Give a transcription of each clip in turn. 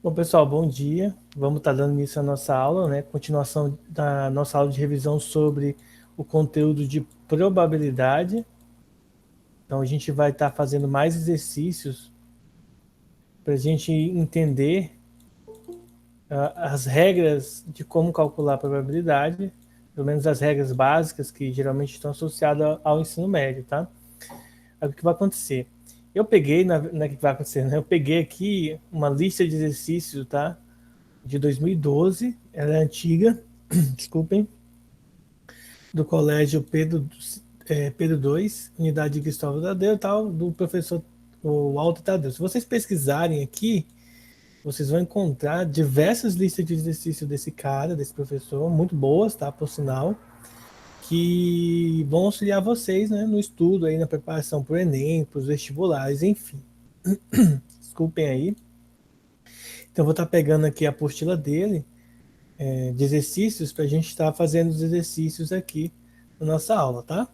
Bom, pessoal, bom dia. Vamos estar dando início à nossa aula, né? Continuação da nossa aula de revisão sobre o conteúdo de probabilidade. Então, a gente vai estar fazendo mais exercícios para a gente entender as regras de como calcular a probabilidade, pelo menos as regras básicas que geralmente estão associadas ao ensino médio, tá? Aí, o que vai acontecer? Eu peguei, que vai acontecer, né? Eu peguei aqui uma lista de exercícios, tá? De 2012, ela é antiga, desculpem, do colégio Pedro II, unidade de Cristóvão Tadeu, tal, do professor o Alto Tadeu. Se vocês pesquisarem aqui, vocês vão encontrar diversas listas de exercícios desse cara, desse professor, muito boas, tá, por sinal, que vão auxiliar vocês, né, no estudo aí, na preparação para o Enem, para os vestibulares, enfim. Desculpem aí. Então, eu vou estar pegando aqui a apostila dele, de exercícios, para a gente estar fazendo os exercícios aqui na nossa aula, tá?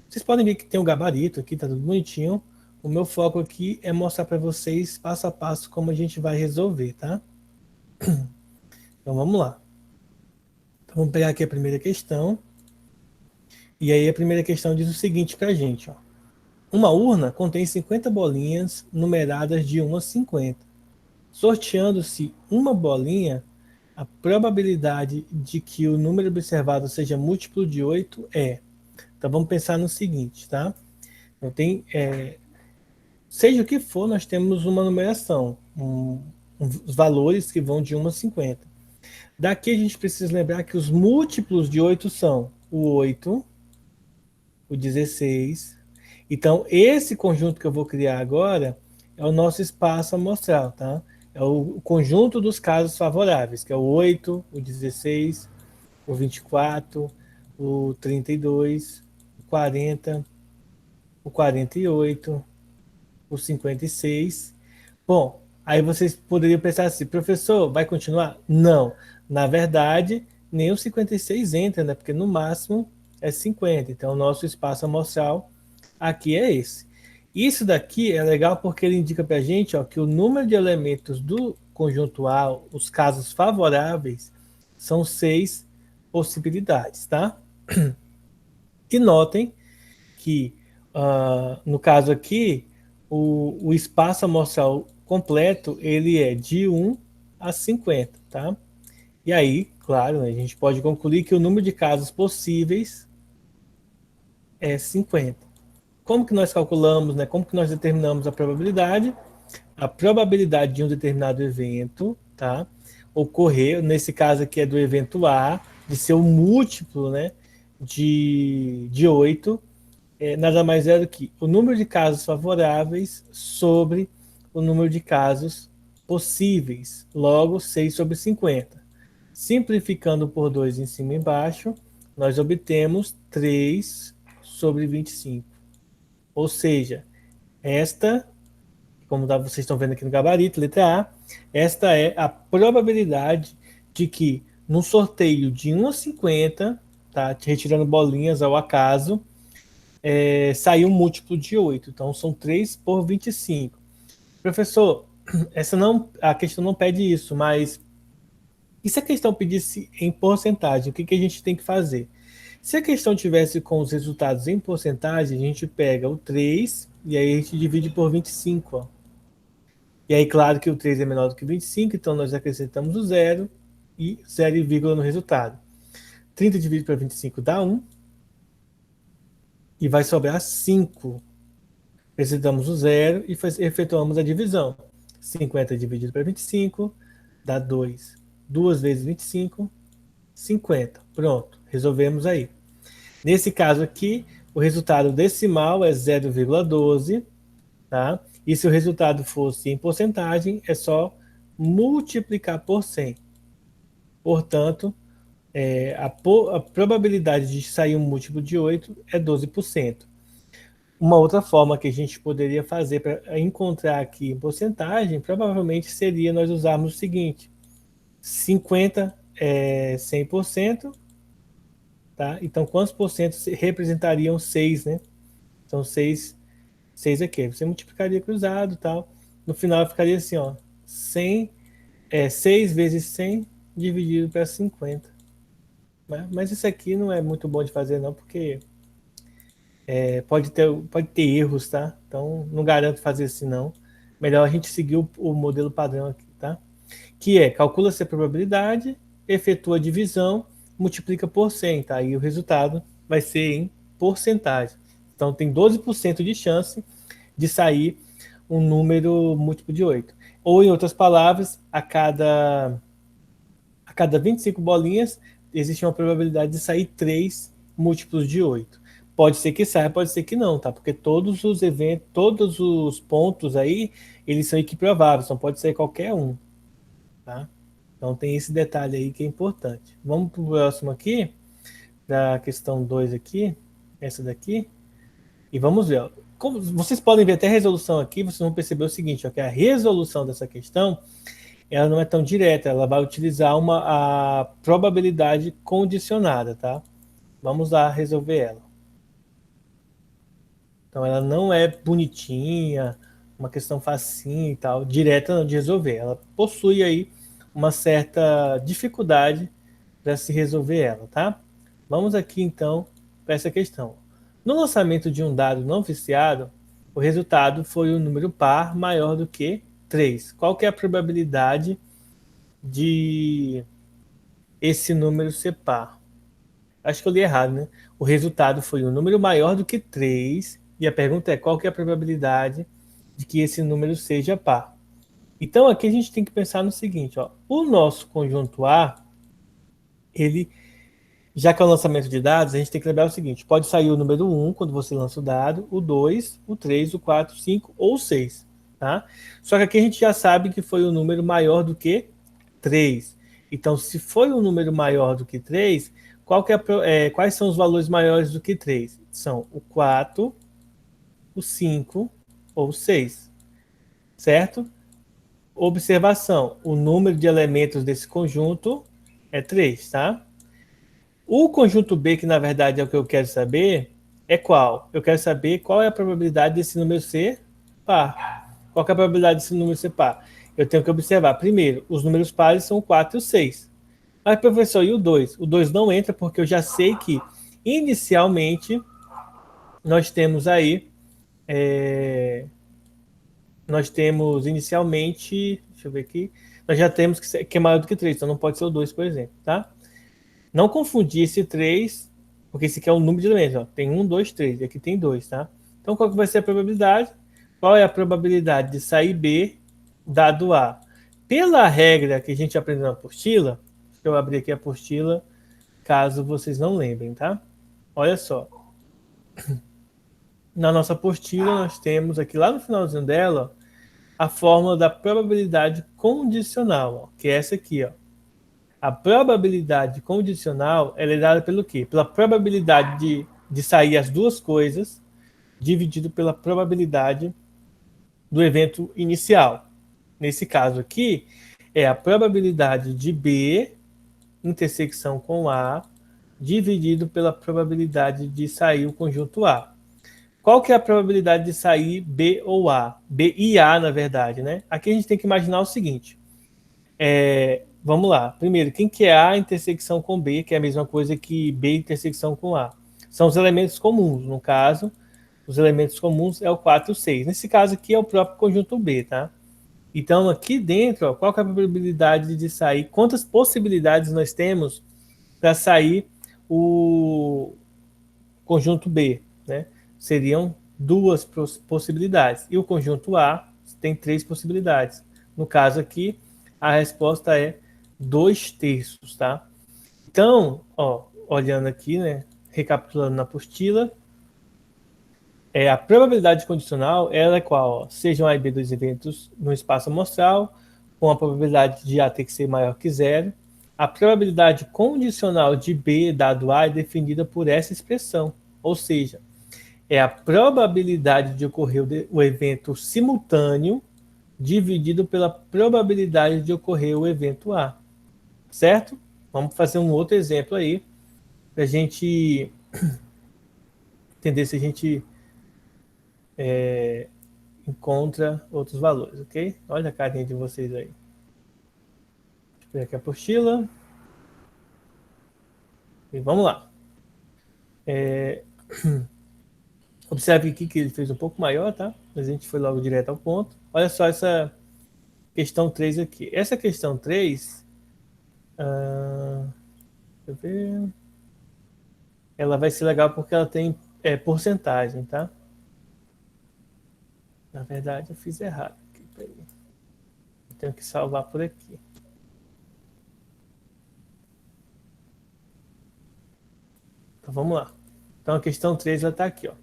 Vocês podem ver que tem o gabarito aqui, tá tudo bonitinho. O meu foco aqui é mostrar para vocês passo a passo como a gente vai resolver, tá? Então vamos lá. Então, vamos pegar aqui a primeira questão. E aí a primeira questão diz o seguinte para a gente, ó. Uma urna contém 50 bolinhas numeradas de 1 a 50. Sorteando-se uma bolinha, a probabilidade de que o número observado seja múltiplo de 8 é. Então vamos pensar no seguinte, tá? Então, seja o que for, nós temos uma numeração, os valores que vão de 1 a 50. Daqui a gente precisa lembrar que os múltiplos de 8 são o 8, o 16. Então, esse conjunto que eu vou criar agora é o nosso espaço amostral, tá? É o conjunto dos casos favoráveis, que é o 8, o 16, o 24, o 32, o 40, o 48, o 56. Bom, aí vocês poderiam pensar assim, professor, vai continuar? Não. Na verdade, nem o 56 entra, né? Porque no máximo é 50. Então, o nosso espaço amostral aqui é esse. Isso daqui é legal porque ele indica para a gente, ó, que o número de elementos do conjunto A, os casos favoráveis, são 6 possibilidades, tá? E notem que, no caso aqui, o espaço amostral completo ele é de 1 a 50, tá? E aí, claro, né, a gente pode concluir que o número de casos possíveis é 50. Como que nós calculamos, né? Como que nós determinamos a probabilidade? A probabilidade de um determinado evento, tá? Ocorrer, nesse caso aqui é do evento A, de ser o múltiplo, né? De 8, nada mais é do que o número de casos favoráveis sobre o número de casos possíveis, logo 6 sobre 50. Simplificando por 2 em cima e embaixo, nós obtemos 3 sobre 25. Ou seja, esta, como vocês estão vendo aqui no gabarito, letra A, esta é a probabilidade de que num sorteio de 1 a 50, tá, retirando bolinhas ao acaso, saiu um múltiplo de 8. Então são 3 por 25. Professor, a questão não pede isso, mas e se a questão pedisse em porcentagem, o que a gente tem que fazer? Se a questão tivesse com os resultados em porcentagem, a gente pega o 3 e aí a gente divide por 25. Ó. E aí, claro que o 3 é menor do que 25, então nós acrescentamos o zero e 0, no resultado. 30 dividido por 25 dá 1 e vai sobrar 5. Acrescentamos o zero e efetuamos a divisão. 50 dividido por 25 dá 2. 2 vezes 25, 50. Pronto, resolvemos aí. Nesse caso aqui, o resultado decimal é 0,12, tá? E se o resultado fosse em porcentagem, é só multiplicar por 100. Portanto, a probabilidade de sair um múltiplo de 8 é 12%. Uma outra forma que a gente poderia fazer para encontrar aqui em porcentagem, provavelmente seria nós usarmos o seguinte: 50 é 100%, tá? Então, quantos por cento representariam 6, né? Então, 6 aqui. Você multiplicaria cruzado e tal. No final ficaria assim, ó, 100 É 6 vezes 100 dividido para 50. Né? Mas isso aqui não é muito bom de fazer não, porque pode ter erros, tá? Então não garanto fazer assim não. Melhor a gente seguir o modelo padrão aqui, tá? Que é, calcula-se a probabilidade, efetua a divisão, multiplica por 100, tá? E o resultado vai ser em porcentagem. Então tem 12% de chance de sair um número múltiplo de 8. Ou, em outras palavras, a cada 25 bolinhas, existe uma probabilidade de sair 3 múltiplos de 8. Pode ser que saia, pode ser que não, tá? Porque todos os eventos, todos os pontos aí, eles são equiprováveis, não pode ser qualquer um, tá? Então tem esse detalhe aí que é importante. Vamos para o próximo aqui, da questão 2 aqui, essa daqui, e vamos ver. Ó. Como vocês podem ver até a resolução aqui, vocês vão perceber o seguinte, ó, que a resolução dessa questão ela não é tão direta, ela vai utilizar a probabilidade condicionada, tá? Vamos lá resolver ela. Então ela não é bonitinha, uma questão facinha e tal, direta de resolver. Ela possui aí uma certa dificuldade para se resolver ela, tá? Vamos aqui então para essa questão. No lançamento de um dado não viciado, o resultado foi um número par maior do que 3. Qual que é a probabilidade de esse número ser par? Acho que eu li errado, né? O resultado foi um número maior do que 3 e a pergunta é qual que é a probabilidade de que esse número seja par. Então aqui a gente tem que pensar no seguinte, ó, o nosso conjunto A, ele, já que é o lançamento de dados, a gente tem que lembrar o seguinte, pode sair o número 1 quando você lança o dado, o 2, o 3, o 4, o 5 ou o 6, tá? Só que aqui a gente já sabe que foi um número maior do que 3. Então, se foi um número maior do que 3, quais são os valores maiores do que 3? São o 4, o 5 ou o 6, certo? Observação, o número de elementos desse conjunto é 3, tá? O conjunto B, que na verdade é o que eu quero saber, é qual? Eu quero saber qual é a probabilidade desse número ser par. Qual é a probabilidade desse número ser par? Eu tenho que observar, primeiro, os números pares são o 4 e o 6. Mas, professor, e o 2? O 2 não entra porque eu já sei que, inicialmente, nós temos aí. Nós temos inicialmente. Deixa eu ver aqui. Nós já temos que é maior do que 3, então não pode ser o 2, por exemplo, tá? Não confundir esse 3, porque esse aqui é o número de elementos. Ó. Tem 1, 2, 3, e aqui tem 2, tá? Então, qual que vai ser a probabilidade? Qual é a probabilidade de sair B dado A? Pela regra que a gente aprendeu na apostila, deixa eu abrir aqui a apostila, caso vocês não lembrem, tá? Olha só. Na nossa apostila, nós temos aqui lá no finalzinho dela a fórmula da probabilidade condicional, ó, que é essa aqui. Ó. A probabilidade condicional ela é dada pelo quê? Pela probabilidade de sair as duas coisas dividido pela probabilidade do evento inicial. Nesse caso aqui, é a probabilidade de B intersecção com A dividido pela probabilidade de sair o conjunto A. Qual que é a probabilidade de sair B ou A? B e A, na verdade, né? Aqui a gente tem que imaginar o seguinte. Vamos lá. Primeiro, quem que é A intersecção com B, que é a mesma coisa que B intersecção com A? São os elementos comuns. No caso, os elementos comuns é o 4 e o 6. Nesse caso aqui é o próprio conjunto B, tá? Então, aqui dentro, ó, qual que é a probabilidade de sair? Quantas possibilidades nós temos para sair o conjunto B, né? Seriam duas possibilidades. E o conjunto A tem 3 possibilidades. No caso aqui, a resposta é 2/3, tá? Então, ó, olhando aqui, né, recapitulando na apostila, a probabilidade condicional ela é qual? Ó? Sejam A e B dois eventos no espaço amostral, com a probabilidade de A ter que ser maior que zero. A probabilidade condicional de B dado A é definida por essa expressão, ou seja, é a probabilidade de ocorrer o evento simultâneo dividido pela probabilidade de ocorrer o evento A, certo? Vamos fazer um outro exemplo aí para a gente entender se a gente encontra outros valores, ok? Olha a carinha de vocês aí. Ver aqui a apostila. E vamos lá. Observe aqui que ele fez um pouco maior, tá? Mas a gente foi logo direto ao ponto. Olha só essa questão 3 aqui. Essa questão 3, deixa eu ver. Ela vai ser legal porque ela tem porcentagem, tá? Na verdade, eu fiz errado. Aqui, peraí. Eu tenho que salvar por aqui. Então vamos lá. Então a questão 3 ela está aqui, ó.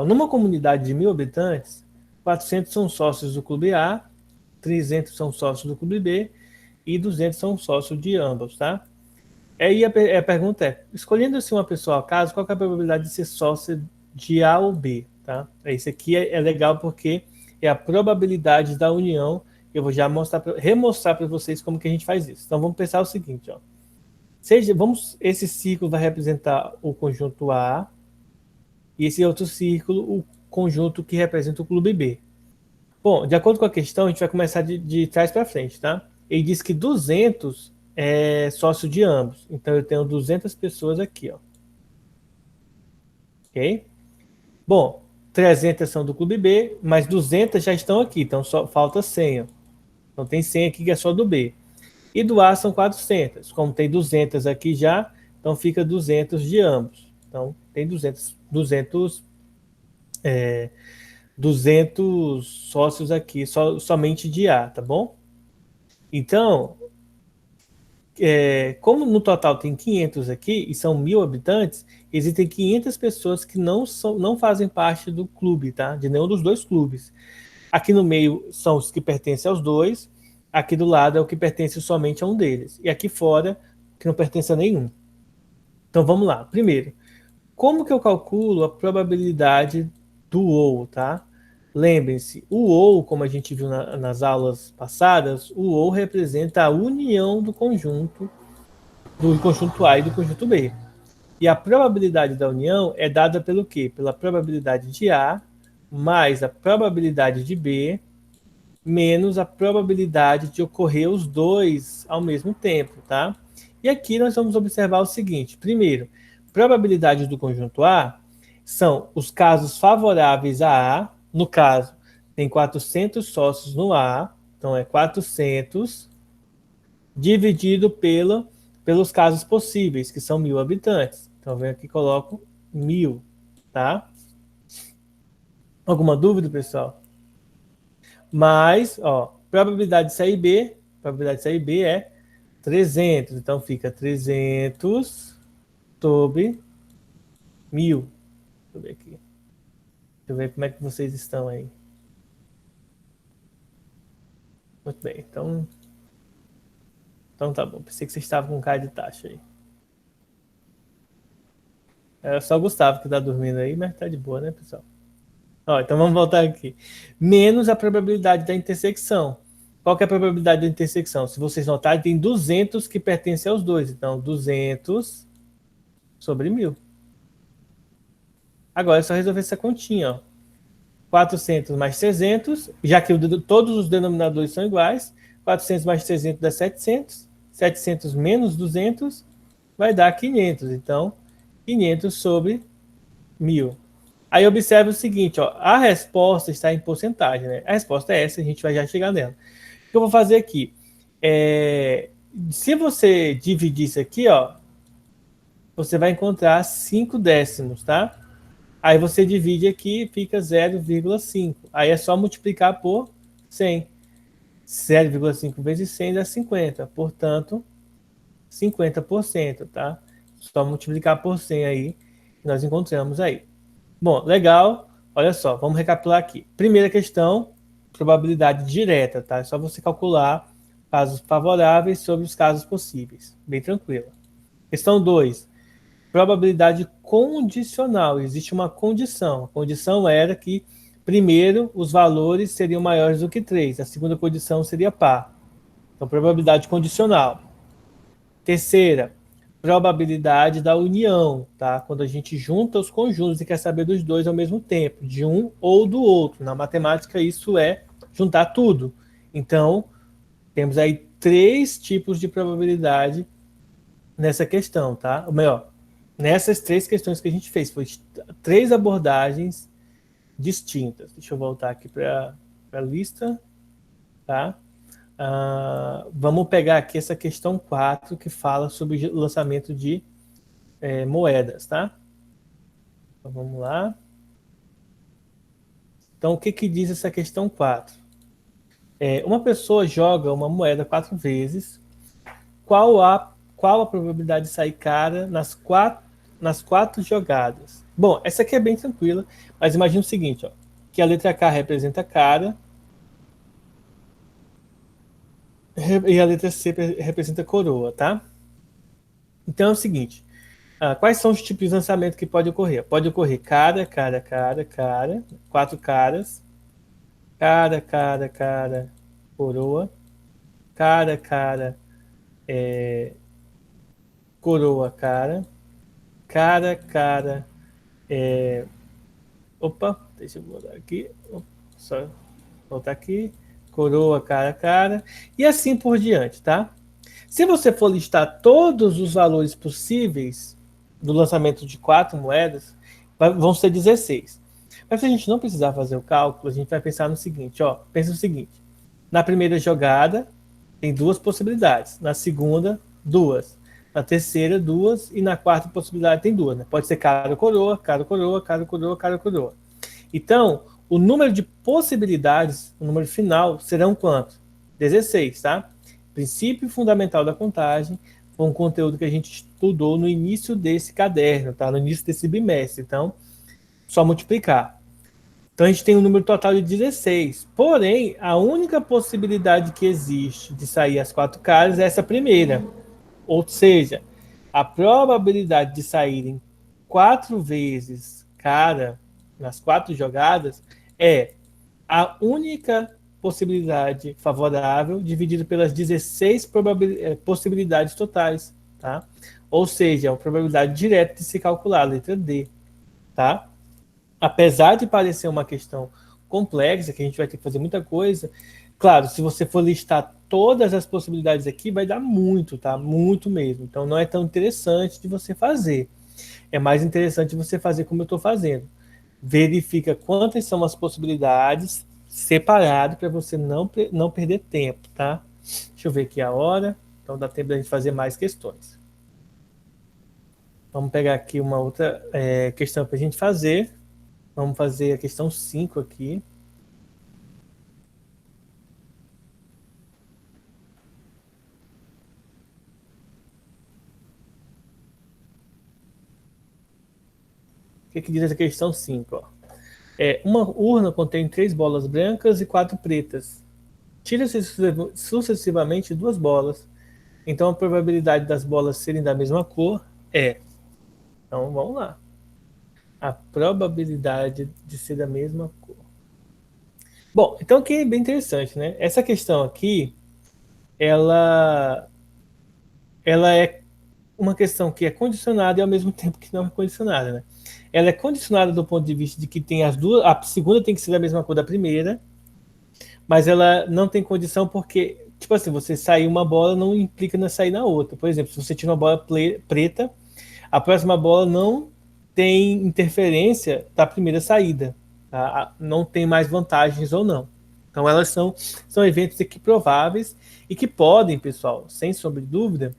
Numa comunidade de 1.000 habitantes, 400 são sócios do Clube A, 300 são sócios do Clube B e 200 são sócios de ambos, tá? Aí a pergunta é, escolhendo assim uma pessoa ao acaso, qual é a probabilidade de ser sócio de A ou B, tá? Isso aqui é legal porque é a probabilidade da união. Eu vou já remostrar para vocês como que a gente faz isso. Então vamos pensar o seguinte, ó. Esse círculo vai representar o conjunto A e esse outro círculo o conjunto que representa o clube B. Bom, de acordo com a questão, a gente vai começar de trás para frente, tá? Ele diz que 200 é sócio de ambos. Então eu tenho 200 pessoas aqui, ó. Ok? Bom, 300 são do clube B, mas 200 já estão aqui, então só falta 100, ó. Então tem 100 aqui que é só do B. E do A são 400. Como tem 200 aqui já, então fica 200 de ambos. Então tem 200 sócios aqui, somente de A, tá bom? Então, como no total tem 500 aqui e são 1.000 habitantes, existem 500 pessoas que não fazem parte do clube, tá? De nenhum dos dois clubes. Aqui no meio são os que pertencem aos dois, aqui do lado é o que pertence somente a um deles. E aqui fora, que não pertence a nenhum. Então vamos lá. Primeiro, como que eu calculo a probabilidade do ou, tá? Lembrem-se, o ou, como a gente viu nas aulas passadas, o ou representa a união do conjunto A e do conjunto B. E a probabilidade da união é dada pelo quê? Pela probabilidade de A mais a probabilidade de B menos a probabilidade de ocorrer os dois ao mesmo tempo, tá? E aqui nós vamos observar o seguinte. Primeiro, probabilidades do conjunto A são os casos favoráveis a A. No caso, tem 400 sócios no A, então é 400 dividido pelos casos possíveis, que são 1.000 habitantes. Então, eu venho aqui e coloco 1.000, tá? Alguma dúvida, pessoal? Mas, probabilidade de sair B é 300. Então, fica 300 sobre 1.000. Deixa eu ver aqui. Deixa eu ver como é que vocês estão aí. Muito bem, então tá bom. Pensei que vocês estavam com cara de taxa aí. É só o Gustavo que tá dormindo aí, mas tá de boa, né, pessoal? Então vamos voltar aqui. Menos a probabilidade da intersecção. Qual que é a probabilidade da intersecção? Se vocês notarem, tem 200 que pertencem aos dois. Então, 200 sobre 1.000. Agora é só resolver essa continha, ó. 400 mais 300, já que todos os denominadores são iguais, 400 mais 300 dá 700, 700 menos 200 vai dar 500, então 500 sobre 1.000. Aí observe o seguinte, ó, a resposta está em porcentagem, né? A resposta é essa, a gente vai já chegar nela. O que eu vou fazer aqui? Se você dividir isso aqui, ó, você vai encontrar 5 décimos, tá? Aí você divide aqui, fica 0,5. Aí é só multiplicar por 100. 0,5 vezes 100 dá 50. Portanto, 50%, tá? Só multiplicar por 100 aí, que nós encontramos aí. Bom, legal. Olha só, vamos recapitular aqui. Primeira questão, probabilidade direta, tá? É só você calcular casos favoráveis sobre os casos possíveis. Bem tranquilo. Questão 2, probabilidade condicional. Existe uma condição. A condição era que, primeiro, os valores seriam maiores do que 3. A segunda condição seria par. Então, probabilidade condicional. Terceira, probabilidade da união, tá? Quando a gente junta os conjuntos e quer saber dos dois ao mesmo tempo, de um ou do outro. Na matemática, isso é juntar tudo. Então, temos aí 3 tipos de probabilidade nessa questão, tá? Ou melhor, nessas 3 questões que a gente fez, foi 3 abordagens distintas. Deixa eu voltar aqui para a lista, tá? Vamos pegar aqui essa questão 4, que fala sobre o lançamento de moedas, tá? Então, vamos lá. Então, o que, que diz essa questão 4? Uma pessoa joga uma moeda 4 vezes. Qual a probabilidade de sair cara nas quatro jogadas? Bom, essa aqui é bem tranquila, mas imagine o seguinte, ó, que a letra K representa cara e a letra C representa coroa, tá? Então é o seguinte, quais são os tipos de lançamento que pode ocorrer? Pode ocorrer cara, 4 caras, cara, coroa, cara, coroa, cara, opa, deixa eu botar aqui, só voltar aqui, coroa, cara, e assim por diante, tá? Se você for listar todos os valores possíveis do lançamento de 4 moedas, vão ser 16. Mas se a gente não precisar fazer o cálculo, a gente vai pensar no seguinte, ó, pensa no seguinte, na primeira jogada tem 2 possibilidades, na segunda, 2, na terceira, 2 e na quarta possibilidade tem 2, né? Pode ser cara, coroa. Então, o número de possibilidades, o número final, serão quantos? 16, tá? Princípio fundamental da contagem, foi um conteúdo que a gente estudou no início desse caderno, tá? No início desse bimestre. Então, só multiplicar. Então, a gente tem um número total de 16. Porém, a única possibilidade que existe de sair as 4 caras é essa primeira. Ou seja, a probabilidade de saírem 4 vezes cara nas 4 jogadas é a única possibilidade favorável dividido pelas 16 possibilidades totais, tá? Ou seja, é uma probabilidade direta de se calcular, a letra D, tá? Apesar de parecer uma questão complexa, que a gente vai ter que fazer muita coisa, claro, se você for listar todas as possibilidades aqui, vai dar muito, tá? Muito mesmo. Então não é tão interessante de você fazer. É mais interessante você fazer como eu estou fazendo. Verifica quantas são as possibilidades separado para você não perder tempo, tá? Deixa eu ver aqui a hora. Então dá tempo da gente fazer mais questões. Vamos pegar aqui uma outra questão para a gente fazer. Vamos fazer a questão 5 aqui. O que, que diz essa questão 5? Ó? Uma urna contém 3 bolas brancas e 4 pretas. Tira-se sucessivamente 2 bolas. Então a probabilidade das bolas serem da mesma cor é. Então vamos lá. A probabilidade de ser da mesma cor. Bom, então aqui é bem interessante, né? Essa questão aqui, ela é uma questão que é condicionada e ao mesmo tempo que não é condicionada, né? Ela é condicionada do ponto de vista de que tem as duas, a segunda tem que ser da mesma cor da primeira, mas ela não tem condição porque, tipo assim, você sair uma bola não implica na sair na outra. Por exemplo, se você tira uma bola preta, a próxima bola não tem interferência da primeira saída, tá? Não tem mais vantagens ou não. Então elas são eventos equiprováveis e que podem, pessoal, sem sombra de dúvida,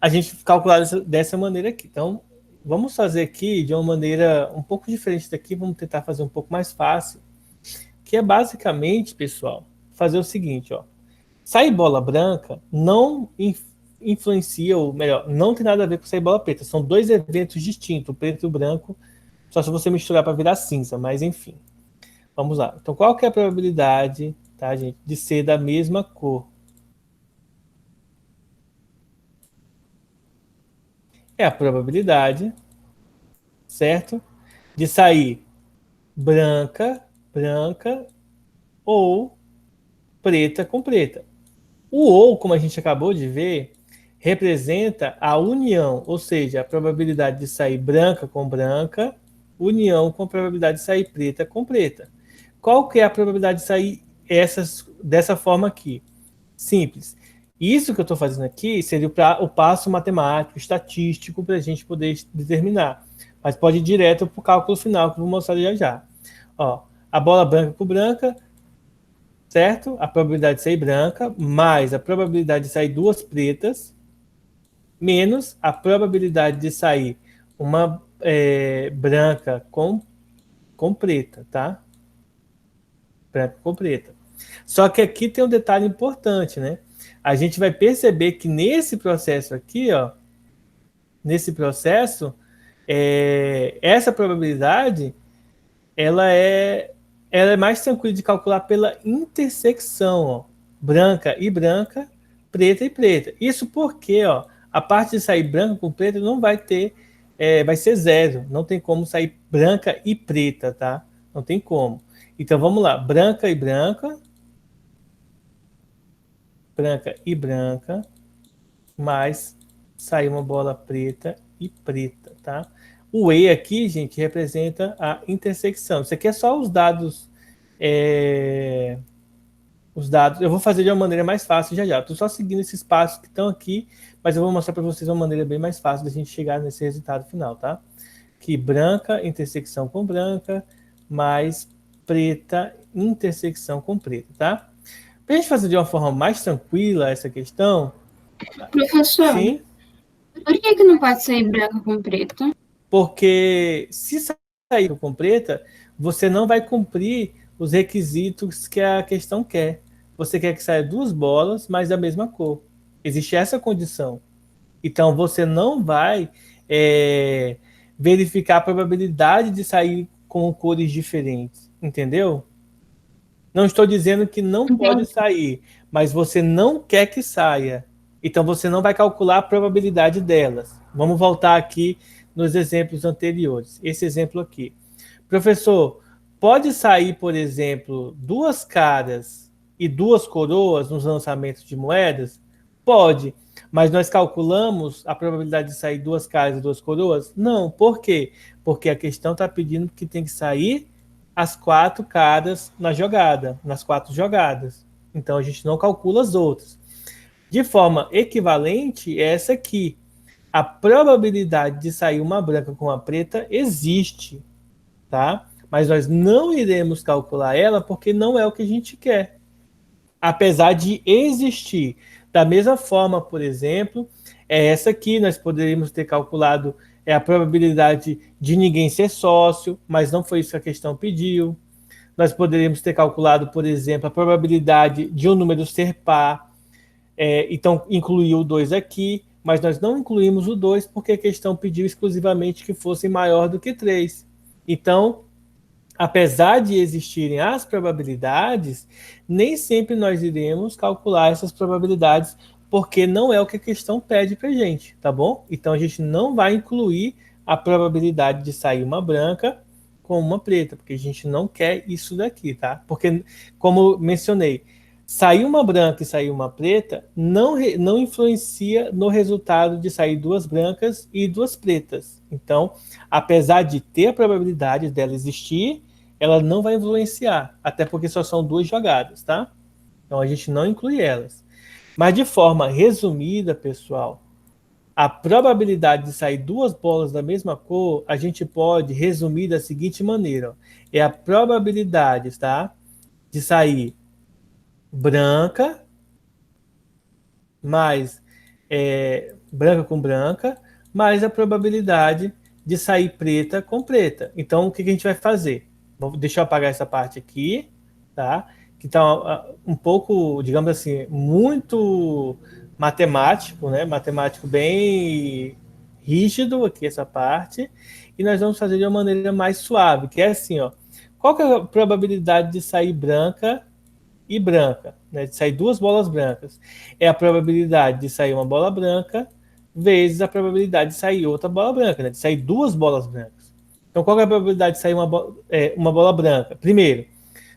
a gente calcular dessa maneira aqui. Então, vamos fazer aqui de uma maneira um pouco diferente daqui, vamos tentar fazer um pouco mais fácil, que é basicamente, pessoal, fazer o seguinte, ó. Sair bola branca não influencia, ou melhor, não tem nada a ver com sair bola preta. São 2 eventos distintos, o preto e o branco, só se você misturar para virar cinza, mas enfim. Vamos lá. Então, qual que é a probabilidade, tá, gente, de ser da mesma cor? É a probabilidade, certo? De sair branca ou preta com preta. O ou, como a gente acabou de ver, representa a união, ou seja, a probabilidade de sair branca com branca, união com a probabilidade de sair preta com preta. Qual que é a probabilidade de sair dessa forma aqui. Simples. Isso que eu estou fazendo aqui seria o passo matemático, estatístico, para a gente poder determinar. Mas pode ir direto para o cálculo final, que eu vou mostrar já já. Ó, a bola branca com branca, certo? A probabilidade de sair branca, mais a probabilidade de sair duas pretas, menos a probabilidade de sair uma branca com preta, tá? Branca com preta. Só que aqui tem um detalhe importante, né? A gente vai perceber que nesse processo aqui, ó, nesse processo, essa probabilidade ela é mais tranquila de calcular pela intersecção, ó, branca e branca, preta e preta. Isso porque, ó, a parte de sair branca com preta não vai ter, vai ser zero. Não tem como sair branca e preta, tá? Não tem como. Então vamos lá, branca e branca, branca e branca, mais sair uma bola preta e preta, tá? O E aqui, gente, representa a intersecção. Isso aqui é só os dados. Os dados. Eu vou fazer de uma maneira mais fácil já já. Estou só seguindo esses passos que estão aqui, mas eu vou mostrar para vocês uma maneira bem mais fácil da gente chegar nesse resultado final, tá? Que branca, intersecção com branca, mais preta, intersecção com preta, tá? Para a gente fazer de uma forma mais tranquila essa questão. Professor, sim? Por que não pode sair branca com preto? Porque se sair com preta, você não vai cumprir os requisitos que a questão quer. Você quer que saia duas bolas, mas da mesma cor. Existe essa condição. Então você não vai verificar a probabilidade de sair com cores diferentes. Entendeu? Não estou dizendo que não pode sair, mas você não quer que saia. Então você não vai calcular a probabilidade delas. Vamos voltar aqui nos exemplos anteriores. Esse exemplo aqui. Professor, pode sair, por exemplo, duas caras e duas coroas nos lançamentos de moedas? Pode, mas nós calculamos a probabilidade de sair duas caras e duas coroas? Não, por quê? Porque a questão está pedindo que tem que sair as quatro caras na jogada, nas quatro jogadas. Então a gente não calcula as outras. De forma equivalente, é essa aqui. A probabilidade de sair uma branca com uma preta existe, tá? Mas nós não iremos calcular ela porque não é o que a gente quer. Apesar de existir. Da mesma forma, por exemplo, essa aqui nós poderíamos ter calculado a probabilidade de ninguém ser sócio, mas não foi isso que a questão pediu. Nós poderíamos ter calculado, por exemplo, a probabilidade de um número ser par, então incluiu o 2 aqui, mas nós não incluímos o 2 porque a questão pediu exclusivamente que fosse maior do que 3. Então, apesar de existirem as probabilidades, nem sempre nós iremos calcular essas probabilidades, porque não é o que a questão pede para a gente, tá bom? Então a gente não vai incluir a probabilidade de sair uma branca com uma preta, porque a gente não quer isso daqui, tá? Porque, como mencionei, sair uma branca e sair uma preta não influencia no resultado de sair duas brancas e duas pretas. Então, apesar de ter a probabilidade dela existir, ela não vai influenciar, até porque só são duas jogadas, tá? Então a gente não inclui elas. Mas de forma resumida, pessoal, a probabilidade de sair duas bolas da mesma cor, a gente pode resumir da seguinte maneira: é a probabilidade, tá? De sair branca mais branca com branca, mais a probabilidade de sair preta com preta. Então, o que a gente vai fazer? Deixa eu apagar essa parte aqui, tá? Que está um pouco, digamos assim, muito matemático, né? Matemático bem rígido aqui essa parte. E nós vamos fazer de uma maneira mais suave, que é assim, ó. Qual que é a probabilidade de sair branca e branca, né? De sair duas bolas brancas? É a probabilidade de sair uma bola branca vezes a probabilidade de sair outra bola branca, né? De sair duas bolas brancas. Então, qual é a probabilidade de sair uma bola branca? Primeiro,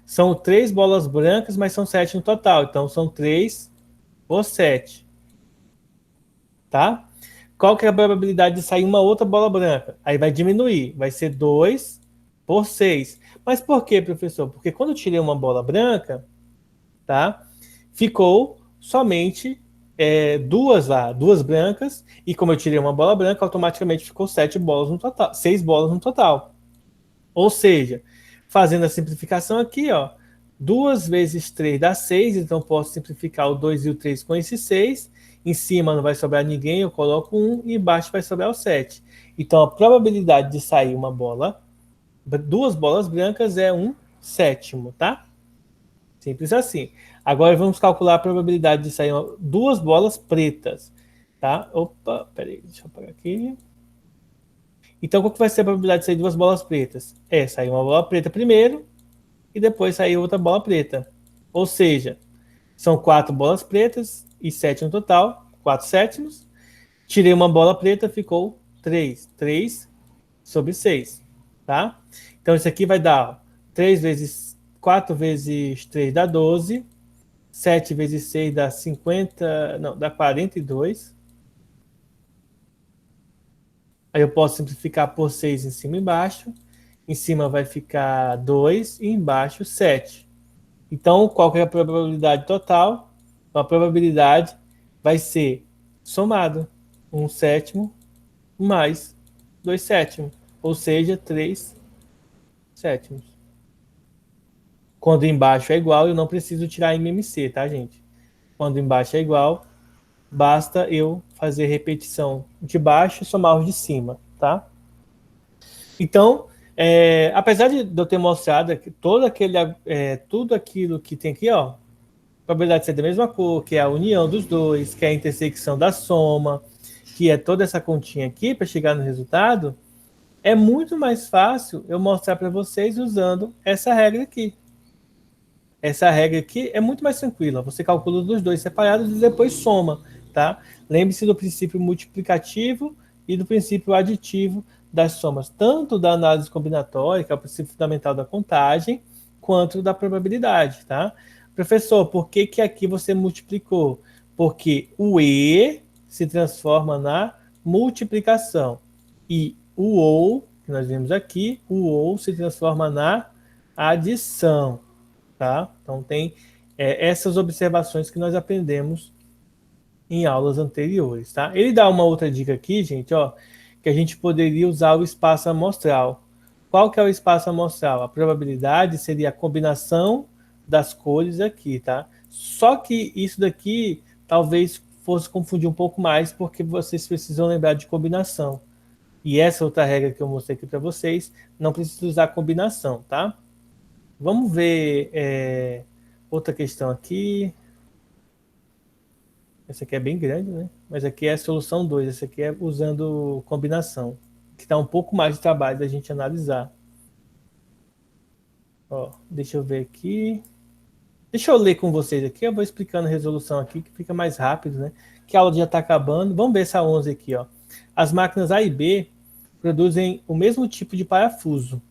são três bolas brancas, mas são 7 no total. Então, são 3 por 7. Tá? Qual que é a probabilidade de sair uma outra bola branca? Aí vai diminuir. Vai ser 2 por 6. Mas por quê, professor? Porque quando eu tirei uma bola branca, tá? Ficou somente duas brancas, e como eu tirei uma bola branca, automaticamente ficou 7 bolas no total, 6 bolas no total. Ou seja, fazendo a simplificação aqui, ó, 2 vezes 3 dá 6, então posso simplificar o 2 e o 3 com esse 6. Em cima não vai sobrar ninguém, eu coloco 1 e embaixo vai sobrar o 7. Então a probabilidade de sair uma bola, 2 bolas brancas é 1/7, tá? Simples assim. Agora vamos calcular a probabilidade de sair 2 bolas pretas, tá? Opa, peraí, deixa eu apagar aqui. Então, qual que vai ser a probabilidade de sair 2 bolas pretas? Sair uma bola preta primeiro e depois sair outra bola preta. Ou seja, são 4 bolas pretas e 7 no total, 4 sétimos. Tirei uma bola preta, ficou 3. 3 sobre 6, tá? Então, isso aqui vai dar 3 vezes 4 vezes 3 dá 12. 7 vezes 6 dá 50, não, dá 42. Aí eu posso simplificar por 6 em cima e embaixo. Em cima vai ficar 2 e embaixo 7. Então, qual que é a probabilidade total? A probabilidade vai ser somado 1/7 mais 2/7, ou seja, 3/7. Quando embaixo é igual, eu não preciso tirar MMC, tá, gente? Quando embaixo é igual, basta eu fazer repetição de baixo e somar os de cima, tá? Então, apesar de eu ter mostrado que tudo aquilo que tem aqui, ó, probabilidade de ser da mesma cor, que é a união dos dois, que é a intersecção da soma, que é toda essa continha aqui para chegar no resultado, é muito mais fácil eu mostrar para vocês usando essa regra aqui. Essa regra aqui é muito mais tranquila. Você calcula dos dois separados e depois soma, tá? Lembre-se do princípio multiplicativo e do princípio aditivo das somas, tanto da análise combinatória, que é o princípio fundamental da contagem, quanto da probabilidade, tá? Professor, por que que aqui você multiplicou? Porque o E se transforma na multiplicação e o OU, que nós vimos aqui, o OU se transforma na adição. Tá? Então tem essas observações que nós aprendemos em aulas anteriores. Tá? Ele dá uma outra dica aqui, gente, ó, que a gente poderia usar o espaço amostral. Qual que é o espaço amostral? A probabilidade seria a combinação das cores aqui, tá? Só que isso daqui talvez fosse confundir um pouco mais, porque vocês precisam lembrar de combinação. E essa outra regra que eu mostrei aqui para vocês, não precisa usar combinação, tá? Vamos ver outra questão aqui. Essa aqui é bem grande, né? Mas aqui é a solução 2. Essa aqui é usando combinação, que dá um pouco mais de trabalho da gente analisar. Ó, deixa eu ver aqui. Deixa eu ler com vocês aqui. Eu vou explicando a resolução aqui, que fica mais rápido, né? Que a aula já está acabando. Vamos ver essa 11 aqui, ó. As máquinas A e B produzem o mesmo tipo de parafuso.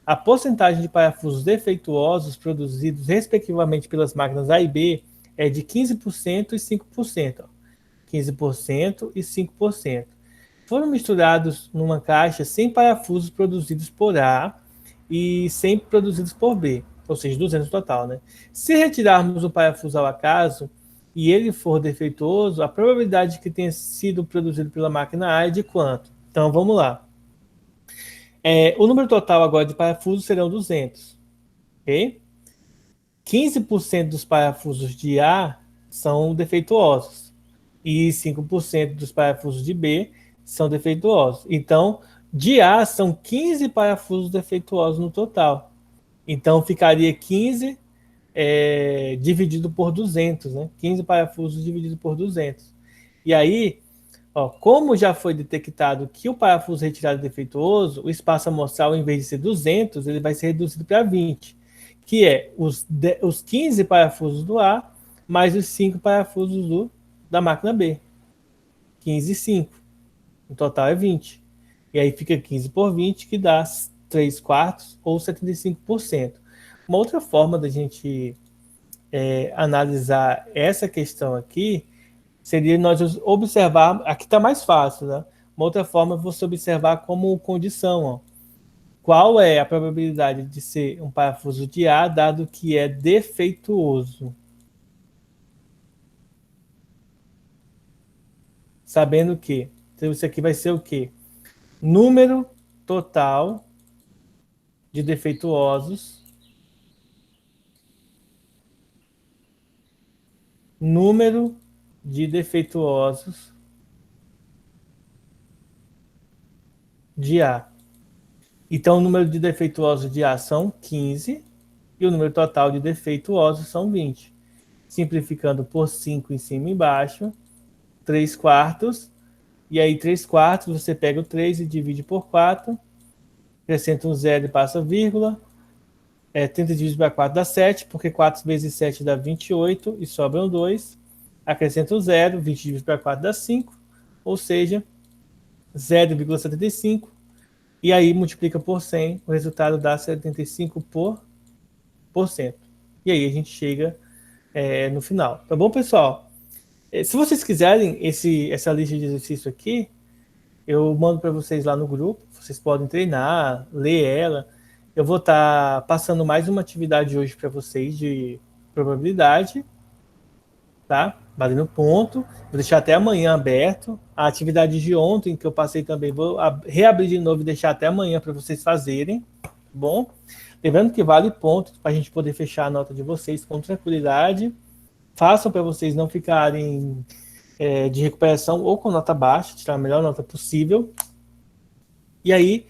A porcentagem de parafusos defeituosos produzidos respectivamente pelas máquinas A e B é de 15% e 5%. 15% e 5%. Foram misturados numa caixa 100 parafusos produzidos por A e 100 produzidos por B, ou seja, 200 no total, né? Se retirarmos o parafuso ao acaso e ele for defeituoso, a probabilidade de que tenha sido produzido pela máquina A é de quanto? Então, vamos lá. O número total agora de parafusos serão 200. Ok? 15% dos parafusos de A são defeituosos e 5% dos parafusos de B são defeituosos. Então, de A são 15 parafusos defeituosos no total. Então, ficaria 15 dividido por 200, né? 15 parafusos dividido por 200. E aí, ó, como já foi detectado que o parafuso retirado é defeituoso, o espaço amostral, em vez de ser 200, ele vai ser reduzido para 20, que é os 15 parafusos do A mais os 5 parafusos da máquina B. 15 e 5. O total é 20. E aí fica 15 por 20, que dá 3 quartos ou 75%. Uma outra forma da gente analisar essa questão aqui seria nós observar, aqui está mais fácil, né? Uma outra forma é você observar como condição, ó. Qual é a probabilidade de ser um parafuso de A, dado que é defeituoso? sabendo que então, isso aqui vai ser o quê? Número total de defeituosos, número de defeituosos de A. Então, o número de defeituosos de A são 15 e o número total de defeituosos são 20. Simplificando por 5 em cima e embaixo, 3 quartos. E aí, 3 quartos, você pega o 3 e divide por 4. Acrescenta um zero e passa vírgula. 30 dividido para 4 dá 7, porque 4 vezes 7 dá 28 e sobram 2. Acrescenta o zero, 20 dividido para 4 dá 5, ou seja, 0,75. E aí multiplica por 100, o resultado dá 75%. E aí a gente chega no final. Tá bom, pessoal? Se vocês quiserem essa lista de exercício aqui, eu mando para vocês lá no grupo. Vocês podem treinar, ler ela. Eu vou estar passando mais uma atividade hoje para vocês de probabilidade, tá? Valendo ponto. Vou deixar até amanhã aberto. A atividade de ontem que eu passei também vou reabrir de novo e deixar até amanhã para vocês fazerem, tá bom? Lembrando que vale ponto para a gente poder fechar a nota de vocês com tranquilidade. Façam para vocês não ficarem de recuperação ou com nota baixa, tirar a melhor nota possível. E aí,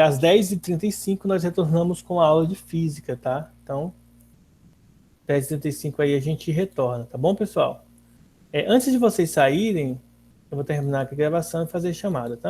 às 10h35 nós retornamos com a aula de física, tá? Então, 10h35 aí a gente retorna, tá bom, pessoal? Antes de vocês saírem, eu vou terminar aqui a gravação e fazer a chamada, tá?